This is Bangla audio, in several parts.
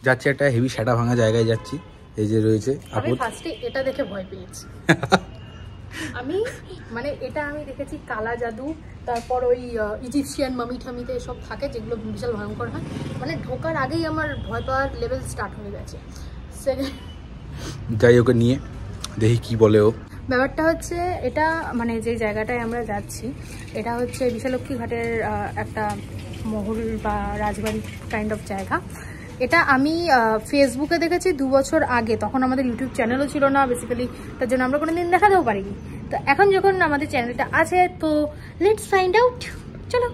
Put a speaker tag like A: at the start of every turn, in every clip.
A: যাচ্ছি একটা হেভি সেটা ভাঙা জায়গায় যাচ্ছি। এই যে রয়েছে
B: আমি ফার্স্টে এটা দেখে ভয় পেয়েছি। আমি মানে এটা আমি দেখেছি কালা জাদু, তারপর ওই ইজিপশিয়ান মামি ঠামিতে এসব থাকে যেগুলো বিশাল ভয়ঙ্কর হয়। মানে ঢোকার আগেই আমার ভয় পাওয়ার লেভেল স্টার্ট হয়ে গেছে।
A: যাই ওকে নিয়ে দেখি কি বলে ও।
B: ব্যাপারটা হচ্ছে এটা মানে যে জায়গাটায় আমরা যাচ্ছি এটা হচ্ছে বিশালক্ষী ঘাটের একটা মহল বা রাজবাড়ি কাইন্ড অফ জায়গা। এটা আমি ফেসবুকে দেখেছি 2 বছর আগে, তখন আমাদের ইউটিউব চ্যানেলও ছিল না বেসিক্যালি, তার জন্য আমরা কোনোদিন দেখাতেও পারিনি। তো এখন যখন আমাদের চ্যানেলটা আছে তো লেটস ফাইন্ড আউট, চলো।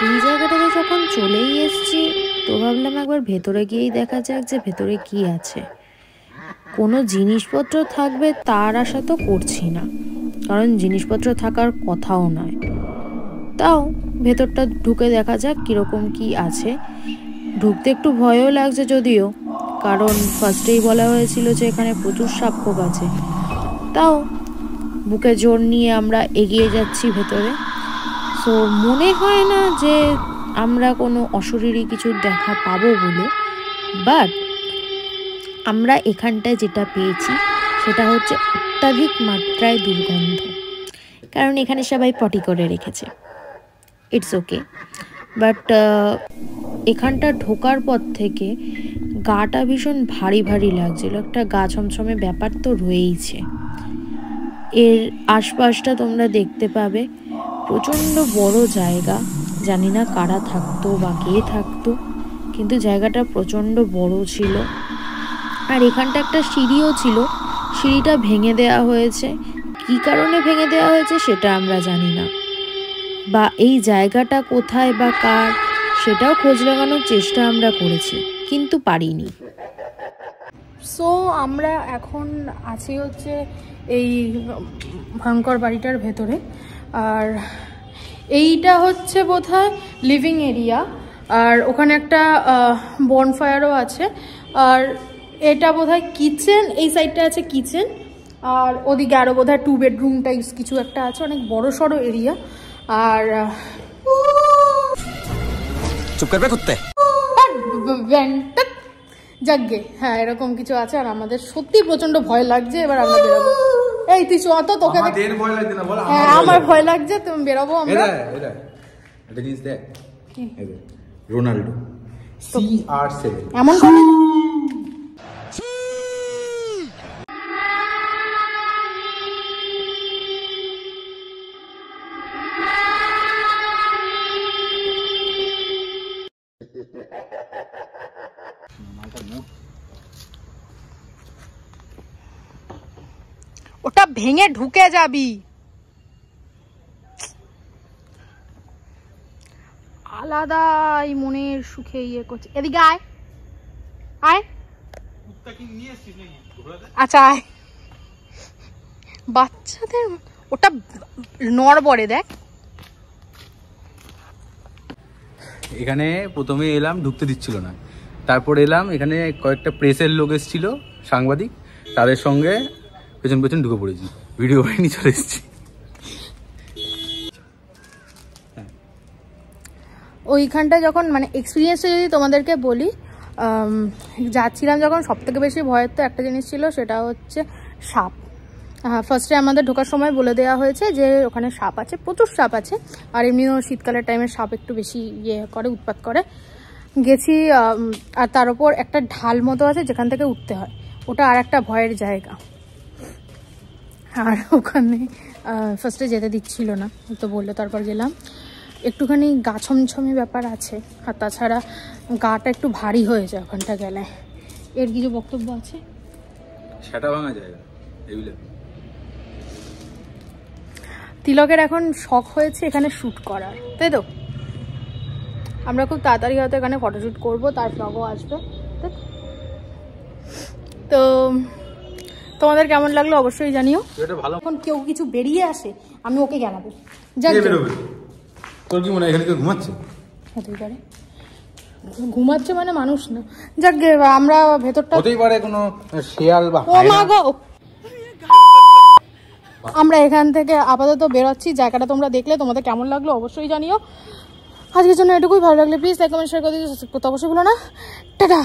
C: এই জায়গাটাতে যখন চলেই এসছি তো ভাবলাম একবার ভেতরে গিয়েই দেখা যাক যে ভেতরে কি আছে। কোনো জিনিসপত্র থাকবে তার আশা তো করছি না, কারণ জিনিসপত্র থাকার কথাও নয়। তাও ভেতরটা ঢুকে দেখা যাক কীরকম কি আছে। ঢুকতে একটু ভয়ও লাগছে যদিও, কারণ ফার্স্টেই বলা হয়েছিল যে এখানে প্রচুর সাপখোপ আছে। তাও বুকে জোর নিয়ে আমরা এগিয়ে যাচ্ছি ভেতরে। সো মনে হয় না যে আমরা কোনো অশরীরী কিছু দেখা পাবো বলে, বাট আমরা এখানটায় যেটা পেয়েছি সেটা হচ্ছে অত্যাধিক মাত্রায় দুর্গন্ধ, কারণ এখানে সবাই পটি করে রেখেছে। ইটস ওকে, বাট এখানটা ঢোকার পর থেকে গাটা ভীষণ ভারী ভারী লাগছিল, একটা গা ছমছমে ব্যাপার তো রয়েইছে। এর আশপাশটা তোমরা দেখতে পাবে প্রচণ্ড বড় জায়গা, জানি না কারা থাকতো বা কে থাকতো, কিন্তু জায়গাটা প্রচণ্ড বড় ছিল। আর এখানটা একটা সিঁড়িও ছিল, সিঁড়িটা ভেঙে দেওয়া হয়েছে। কী কারণে ভেঙে দেওয়া হয়েছে সেটা আমরা জানি না, বা এই জায়গাটা কোথায় বা কার সেটাও খোঁজ লাগানোর চেষ্টা আমরা করেছি কিন্তু পারিনি।
B: সো আমরা এখন আছি হচ্ছে এই ভয়ঙ্কর বাড়িটার ভেতরে, আর এইটা হচ্ছে বোধহয় লিভিং এরিয়া, আর ওখানে একটা বনফায়ারও আছে, আর এটা বোধহয় কিচেন, এই সাইডটা আছে কিচেন, আর ওদিকে আরও বোধহয় 2 বেডরুম টাইপস কিছু একটা আছে, অনেক বড় সড়ো এরিয়া। আর
A: চুপ করবে কুত্তে
B: যাকগে, হ্যাঁ এরকম কিছু আছে। আর আমাদের সত্যি প্রচন্ড ভয় লাগছে, এবার আমরা বেরোবো। এই তুই অত তোকে
A: ভয় লাগছে না বল?
B: হ্যাঁ আমার ভয় লাগছে, তুমি বেরোবো আমরা।
A: এটা জিনিস দেখ, রোনাল্ডো CR7
B: এমন করে ওটা ভেঙে ঢুকে যাবি। আলাদাই মনের সুখে ইয়ে করছে। এদিকে আয় আয়, আচ্ছা আয়। বাচ্চাদের ওটা নড়বড়ে দেখ।
A: এখানে প্রথমে এলাম, ঢুকতে দিচ্ছিল না, তারপর এলাম, এখানে কয়েকটা প্রেসের লোক এসেছিল, সাংবাদিক, তাদের সঙ্গে পেছন পেছন ঢুকে পড়েছি, ভিডিও বানিয়ে চলে এসেছি।
B: ওইখানটা যখন মানে এক্সপিরিয়েন্সটা যদি তোমাদেরকে বলি, যাচ্ছিলাম যখন সবথেকে বেশি ভয়ের তো একটা জিনিস ছিল, সেটা হচ্ছে সাপ। ফার্স্টে আমাদের ঢোকার সময় বলে দেওয়া হয়েছে যে ওখানে সাপ আছে, প্রচুর সাপ আছে, আর এমনিও শীতকালের টাইমে সাপ একটু বেশি ইয়ে করে, উৎপাত করে। গেছি, আর তার উপর একটা ঢাল মতো আছে যেখান থেকে উঠতে হয়, ওটা আর একটা ভয়ের জায়গা। আর ওখানে ফার্স্টে যেতে দিচ্ছিল না, তো বললো, তারপর গেলাম। একটুখানি গা ছমছমি ব্যাপার আছে, আর তাছাড়া গাটা একটু ভারী হয়ে যায় ওখানটা গেলে। এর কিছু বক্তব্য আছে?
A: সেটা ভাঙা যায় এগুলো।
B: তিলকের এখন শখ হয়েছে এখানে শ্যুট করার, তাই তো? আমরা খুব তাড়াতাড়ি হয়তো এখানে ফটোশ্যুট করবো, তার ব্লগও আসবে। তো তোমাদের কেমন লাগলো অবশ্যই জানিও। এখন কেউ কিছু বেরিয়ে আসে আমি ওকে জানাবো।
A: তোর কি মনে হয় এখানে কেউ ঘুমাচ্ছে?
B: হতেই পারে, ঘুমাচ্ছে মানে মানুষ না। যাক আমরা ভেতরটা,
A: হতেই পারে কোনো শিয়াল বা
B: ও মা গো। আমরা এখান থেকে আপাতত বেরোচ্ছি। জায়গাটা তোমরা দেখলে, তোমাদের কেমন লাগলো অবশ্যই জানিও। আজকের জন্য এটুকুই। ভালো লাগলে প্লিজ লাইক কমেন্ট শেয়ার করে দিতে অবশ্যই ভুলো না। টাটা।